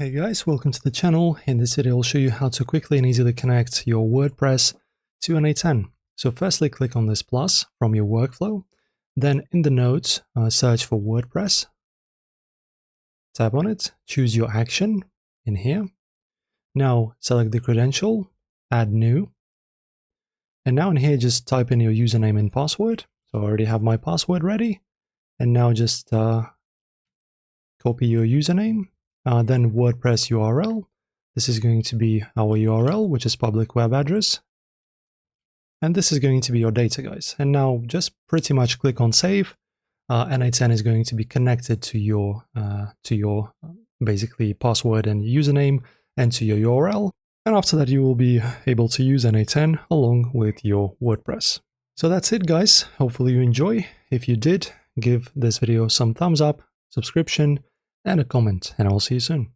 Hey guys, welcome to the channel. In this video I'll show you how to quickly and easily connect your WordPress to an A10. So firstly click on this plus from your workflow, then in the notes search for WordPress, tap on it, choose your action in here. Now select the credential, add new, and now in here just type in your username and password. So I already have my password ready, and now just copy your username. Then WordPress URL. This is going to be our URL, which is public web address. And this is going to be your data, guys. And now just pretty much click on save. n8n is going to be connected to your basically password and username and to your URL. And after that, you will be able to use n8n along with your WordPress. So that's it, guys. Hopefully you enjoy. If you did, give this video some thumbs up, subscription, and a comment, and I'll see you soon.